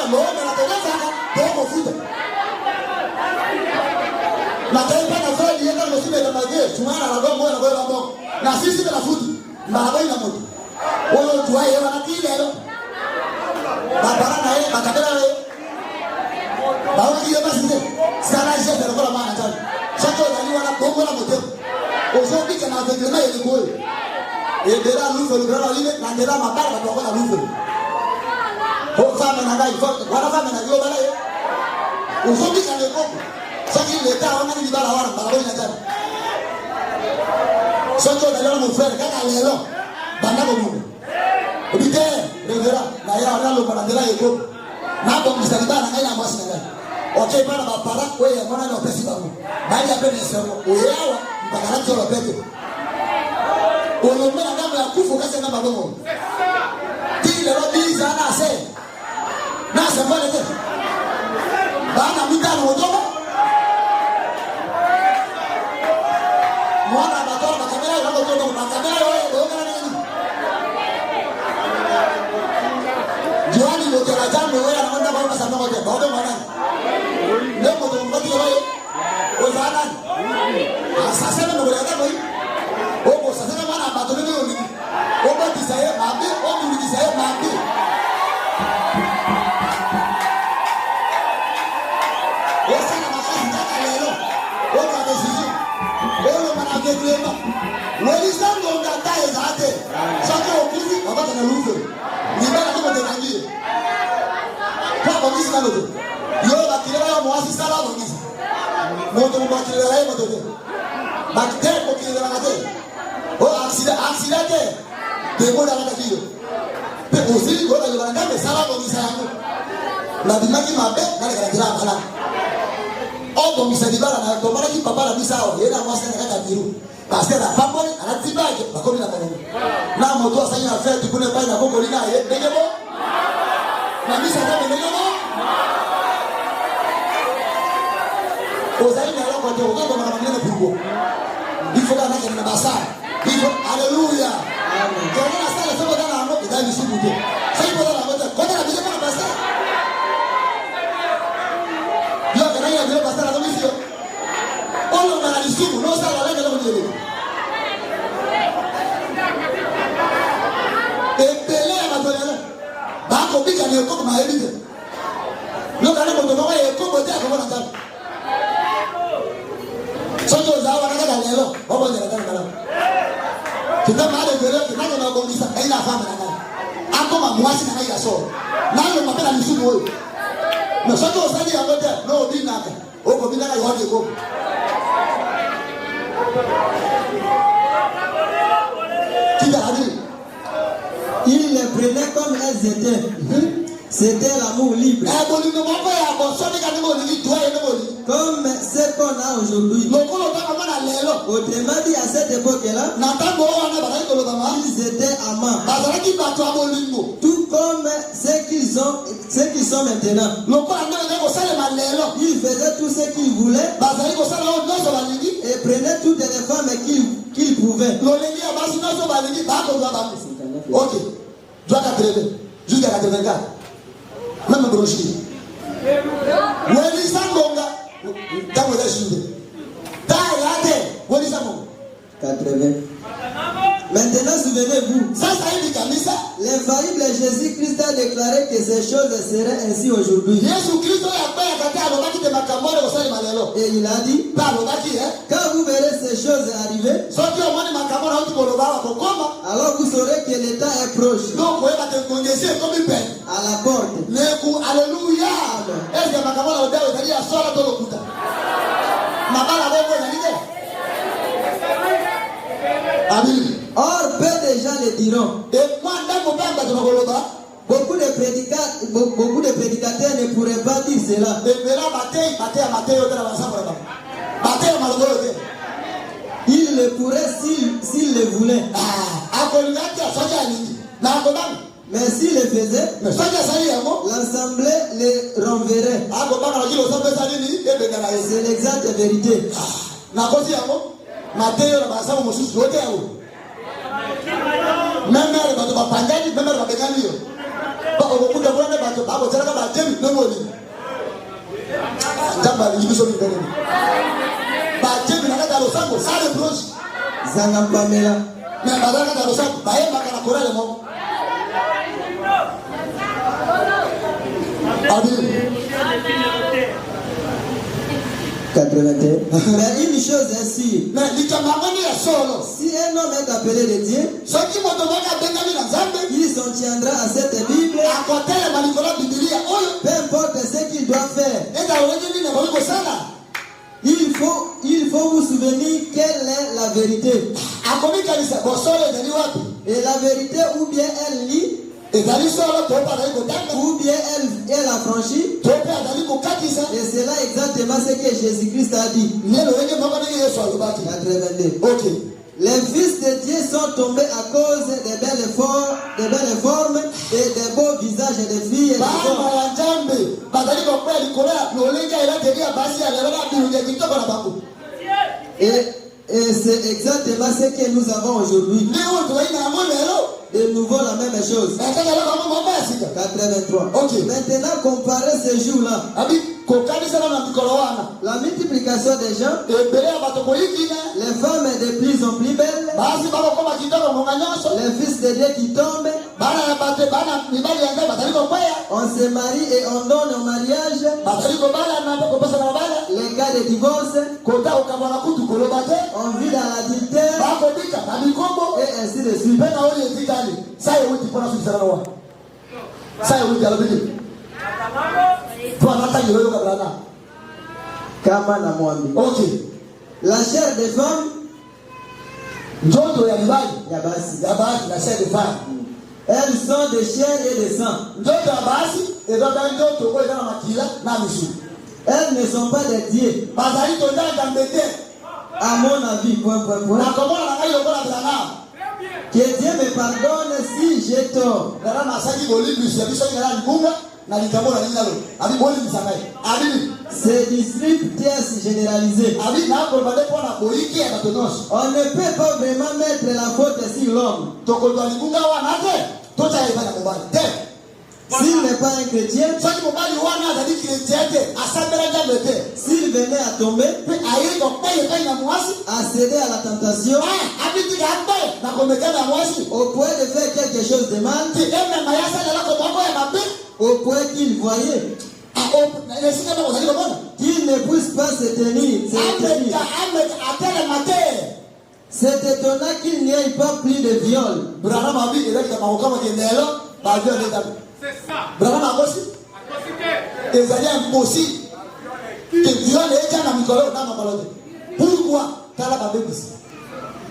Mungu anatokeza kwa mafuta. Na taifa na fadi yenda msibe na magie, tumana na gongo na gola mbongo. Na sisi na futi, mbabai na moto. Wao tuaye wanatile leo. Baba na yeye makabela yeye. Bawo kiye basi sana jefe na gola maana tani. Sasa ndio wana bongo na moto. Ozoki kana vegema yele goyo. Edera luzo lugara lile na ndera mabara watu wana luzo. Kwa fama na ngai wana fama na yo bala ye. Uzoki kana koko. Saki leta wana ni bala wana bala ina tani. Sasa ndio mo frère kaka lelo. Banda ko mungu. Obite revera na ya wana lo bana ndera yeko. Na bo msalibana ngai na mwasi ngai. Okay bana ba para kwa ya mwana na pesi bangu. Bali ya pene sema uyawa mpaka racho lo peke. Unomena damu ya kufu kase na mabomo. Kile robiza na se. Na sembale te. Bana mitano odomo. Mwana batoa makamera yako todo makamera wewe ongana nini? Joani ndio tena jamu wewe anaenda kwa sababu moja. Baada mwana. Leo ndio mbaki wewe. Ozana. Sasa ndio ndio ndio. Obo sasa kama na bato nini oni. Obo disaye mabe, obo ni disaye mabe. Esa na makazi ndaka lelo. Obo adesiji. Obo managegrema. Weli sango ndataye zate. Sasa okuzi babaka na luzo. Ni bana kama ndangie. Kwa misi na luzo. Yo bakilera yo mwasi sala misi. Moto mbakilera yo moto. Bakte ko kilera ngate. Oh accident de moda kata kiyo pe osili ko la bana me sala ko misango la dimaki mabe na le kira bala o bo misadi bala na to mara ki papa la misao yena mwasa na kata biru parce la pamole ana tibake bakomi na bana na moto asanya na fete kune pai na kongo lina ye ndegebo na misa na ndegebo ozali na lo ko to ko na mangene pugo ifo kana na basa. Alléluia. Amen. Quand on a ça, le fait dans la main, il a une soupe. Ça il faut dans la main. Quand on a déjà pas passé. Yo, quand il a déjà passé la commission. On a la soupe, non ça la règle de Dieu. Et Pelé a maintenant. Ba ko bi ka ne ko ma ebi. Lo ka ne ko to e ko bo te ko na ta. Soto za wa na ka lelo, o bo de ka na. Kita mahali vile tunaje na gongiza haina fahamu na nani hapo mamwasi na haina so nalo mapela misumu wewe na sasa usali yangote no binaka huko binaka yote huko kila hadi il les prenait comme elles étaient. C'était l'amour libre. Comme ce qu'on a aujourd'hui. Autrement dit, à cette époque-là, ils étaient amants. Tout comme ceux qui sont maintenant. Ils faisaient tout ce qu'ils voulaient et prenaient toutes les femmes qu'ils pouvaient. Ok. Jusqu'à 84. Même brochis. Weli sangonga. Tamu da shinde. Tailate. Weli sangonga. 80. Maintenant, souvenez-vous. Ça y est, Kamisa. L'infaillible Jésus-Christ a déclaré que ces choses seraient ainsi aujourd'hui. Et il a dit, quand vous verrez ces choses arriver, alors vous saurez que l'état est proche. À la porte. Alléluia. Or, peu de gens le diront. Beaucoup de prédicateurs ne pourraient pas dire cela. Ils le pourraient s'ils le voulaient. Mais s'ils le faisaient, l'assemblée les renverrait. C'est l'exacte vérité. Nzamba libiso libele. Ba jebi na kata losango ça reproche. Zanga Pamela. Mais badaka kata losango ba yeba kana korale mo. Amen. 81. Mais une chose est sûre. Mais likamangani ya solo. Si un homme est appelé de Dieu, Soki moto moka bengami na Nzambe, il s'en tiendra à cette Bible. akotele malikola Biblia oyo. Peu importe ce qu'il doit faire. Eza wenye nini na ko sala. Il faut vous souvenir quelle est la vérité. Akomika lisa bosole ezali wapi? Et la vérité, ou bien elle lit, Ezali solo to pa na kotanga. ou bien elle a franchi. To pe azali kokatisa. Et c'est là exactement ce que Jésus-Christ a dit. Lelo wenye mama ni Yesu alobaki. 82. OK. Les fils de Dieu sont tombés à cause des belles formes et des beaux visages des filles et des Bama hommes. ya Nzambe bazali ko pe likola lolenga ela teria basi ya lelo na bilunge kitoko na bango. Et c'est exactement ce que nous avons aujourd'hui. Leo to ina mo lelo. De nouveau la même chose. 83. OK. Maintenant, comparez ces jours-là. Abi kokanisa na mikolo wana. La multiplication des gens, Ebele ya bato koyikina. les femmes de plus en plus belles, Basi baba koma kitoko monga nyonso. les fils de Dieu qui tombent, Bana ya bate bana mibali ya Nzambe bazali ko kwaya. on se marie et on donne en mariage. Bazali ko bala na ko pesa na bala. Les cas de divorce, Kota ukabona kutu koloba te. on vit dans l'adultère Bako bika na bikombo. et ainsi de suite. Pena oli ezikali. Saye wuti pona susana wa. Saye wuti alobiki. Toi nata yoro kabrana. Kama na mwambi. OK. La chair des femmes, Njoto ya libali. ya basi. Ya basi na chair de femme. Elles sont de chair et de sang. Njoto ya basi ezaba njoto ko ezana makila na misu. Elles ne sont pas des dieux. Bazali to ndanga mbete. À mon avis, Na komona na ngai lokola brana. Que Dieu me pardonne si j'ai tort. Dara masaki bolibisi ya biso ngala libunga na likambo na linalo. Abi boli bisangai. Abi C'est du striptease généralisé. abi na ko bade pona boyiki ya batonos. On ne peut pas vraiment mettre la faute sur l'homme. Toko do libunga wana te. Tota eba na mobali. Te. S'il n'est pas un chrétien, Soki mobali wana azali chrétien te, asambela Nzambe te. s'il venait à tomber, Pe ayi ko paye kai na mwasi. à céder à la tentation, Abi tika paye na komekana na mwasi. au point de faire quelque chose de mal, Ti eme mayasa la ko moko ya mabe. au point qu'il voyait qu'il ne puisse pas se tenir. C'est étonnant qu'il n'y ait pas plus de viol. C'est ça. Pourquoi?